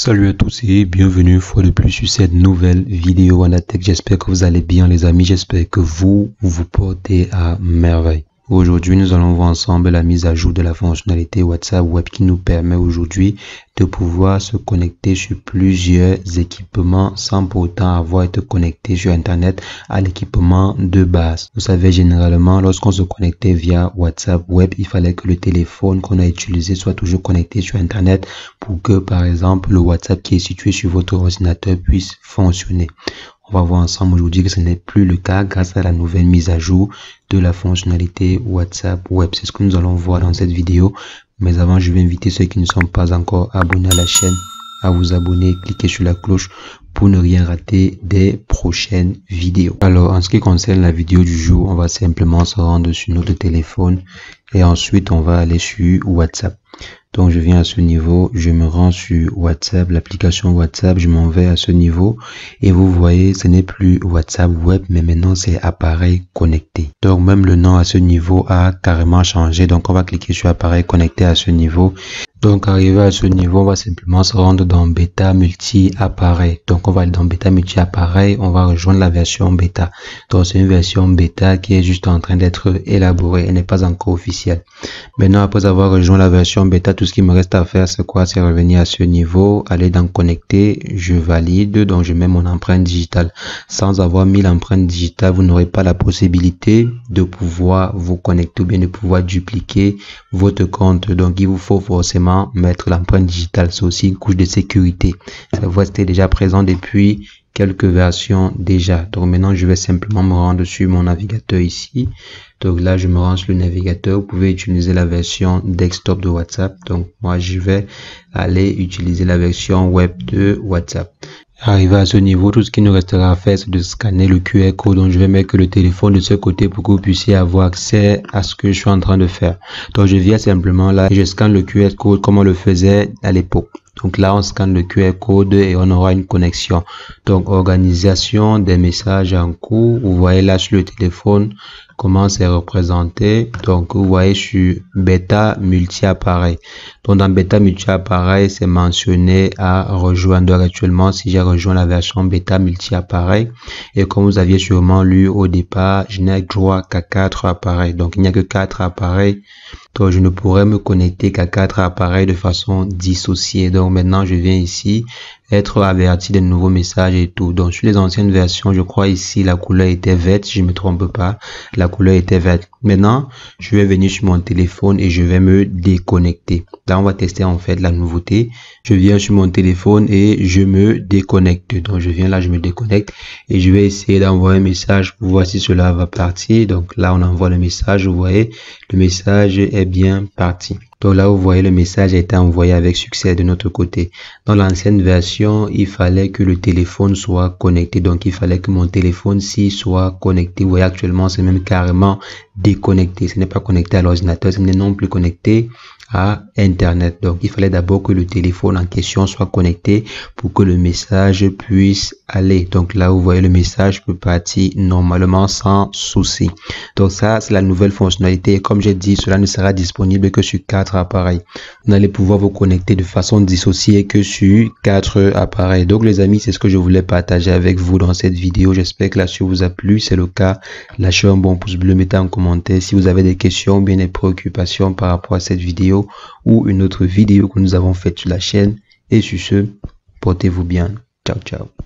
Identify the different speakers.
Speaker 1: Salut à tous et bienvenue une fois de plus sur cette nouvelle vidéo Wanatech. J'espère que vous allez bien les amis, j'espère que vous portez à merveille. Aujourd'hui, nous allons voir ensemble la mise à jour de la fonctionnalité WhatsApp Web qui nous permet aujourd'hui de pouvoir se connecter sur plusieurs équipements sans pour autant avoir été connecté sur Internet à l'équipement de base. Vous savez, généralement, lorsqu'on se connectait via WhatsApp Web, il fallait que le téléphone qu'on a utilisé soit toujours connecté sur Internet pour que, par exemple, le WhatsApp qui est situé sur votre ordinateur puisse fonctionner. On va voir ensemble aujourd'hui que ce n'est plus le cas grâce à la nouvelle mise à jour de la fonctionnalité WhatsApp Web. C'est ce que nous allons voir dans cette vidéo. Mais avant, je vais inviter ceux qui ne sont pas encore abonnés à la chaîne à vous abonner et cliquer sur la cloche pour ne rien rater des prochaines vidéos. Alors, en ce qui concerne la vidéo du jour, on va simplement se rendre sur notre téléphone et ensuite on va aller sur WhatsApp. Donc, je viens à ce niveau, je me rends sur WhatsApp, l'application WhatsApp, je m'en vais à ce niveau et vous voyez, ce n'est plus WhatsApp Web, mais maintenant c'est appareil connecté. Donc, même le nom à ce niveau a carrément changé. Donc, on va cliquer sur appareil connecté à ce niveau. Donc, arrivé à ce niveau, on va simplement se rendre dans bêta multi-appareil. Donc, on va aller dans bêta multi-appareil, on va rejoindre la version bêta. Donc, c'est une version bêta qui est juste en train d'être élaborée, elle n'est pas encore officielle. Maintenant, après avoir rejoint la version bêta, tout ce qui me reste à faire, c'est quoi? C'est revenir à ce niveau, aller dans connecter, je valide, donc je mets mon empreinte digitale. Sans avoir mis l'empreinte digitale, vous n'aurez pas la possibilité de pouvoir vous connecter ou bien de pouvoir dupliquer votre compte. Donc, il vous faut forcément mettre l'empreinte digitale. C'est aussi une couche de sécurité. Ça vous était déjà présent depuis quelques versions déjà. Donc maintenant, je vais simplement me rendre sur mon navigateur ici. Donc là, je me rends sur le navigateur. Vous pouvez utiliser la version desktop de WhatsApp. Donc moi, je vais aller utiliser la version web de WhatsApp. Arrivé à ce niveau, tout ce qui nous restera à faire, c'est de scanner le QR code. Donc, je vais mettre le téléphone de ce côté pour que vous puissiez avoir accès à ce que je suis en train de faire. Donc, je viens simplement là et je scanne le QR code comme on le faisait à l'époque. Donc là, on scanne le QR code et on aura une connexion. Donc, organisation des messages en cours. Vous voyez là sur le téléphone comment c'est représenté. Donc, vous voyez sur bêta multi-appareil. Donc, dans bêta multi-appareil, c'est mentionné à rejoindre. Donc, actuellement, si j'ai rejoint la version bêta multi-appareil, et comme vous aviez sûrement lu au départ, je n'ai droit qu'à 4 appareils. Donc, il n'y a que 4 appareils. Donc, je ne pourrais me connecter qu'à 4 appareils de façon dissociée. Donc, maintenant, je viens ici être averti des nouveaux messages et tout. Donc, sur les anciennes versions, je crois ici, la couleur était verte, si je me trompe pas. La couleur était verte. Maintenant, je vais venir sur mon téléphone et je vais me déconnecter. Là, on va tester en fait la nouveauté. Je viens sur mon téléphone et je me déconnecte. Donc, je viens là, je me déconnecte et je vais essayer d'envoyer un message pour voir si cela va partir. Donc, là, on envoie le message. Vous voyez, le message est bien parti. Donc là, vous voyez, le message a été envoyé avec succès de notre côté. Dans l'ancienne version, il fallait que le téléphone soit connecté. Donc, il fallait que mon téléphone-ci soit connecté. Vous voyez, actuellement, c'est même carrément déconnecté. Ce n'est pas connecté à l'ordinateur, ce n'est non plus connecté à Internet. Donc, il fallait d'abord que le téléphone en question soit connecté pour que le message puisse aller. Donc là, vous voyez, le message peut partir normalement sans souci. Donc ça, c'est la nouvelle fonctionnalité. Et comme j'ai dit, cela ne sera disponible que sur 4 appareils. Vous n'allez pouvoir vous connecter de façon dissociée que sur 4 appareils. Donc les amis, c'est ce que je voulais partager avec vous dans cette vidéo. J'espère que l'astuce vous a plu. C'est le cas, lâchez un bon pouce bleu, mettez en commentaire si vous avez des questions ou bien des préoccupations par rapport à cette vidéo ou une autre vidéo que nous avons faite sur la chaîne. Et sur ce, portez-vous bien. Ciao, ciao.